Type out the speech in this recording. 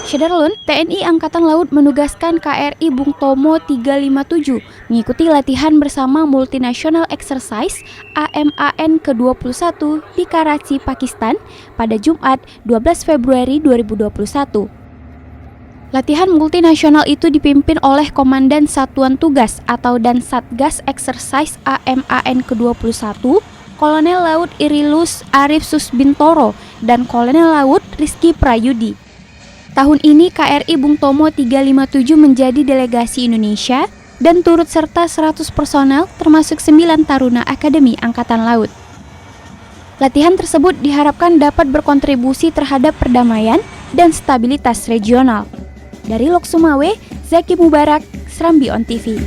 Syederlun, TNI Angkatan Laut menugaskan KRI Bung Tomo 357 mengikuti latihan bersama Multinational Exercise AMAN ke-21 di Karachi, Pakistan pada Jumat 12 Februari 2021. Latihan multinasional itu dipimpin oleh Komandan Satuan Tugas atau dan Satgas Exercise AMAN ke-21, Kolonel Laut Irilus Arif Susbintoro dan Kolonel Laut Rizky Prayudi. Tahun ini KRI Bung Tomo 357 menjadi delegasi Indonesia dan turut serta 100 personel termasuk 9 taruna Akademi Angkatan Laut. Latihan tersebut diharapkan dapat berkontribusi terhadap perdamaian dan stabilitas regional. Dari Lok Sumawe, Zaki Mubarak, Serambi On TV.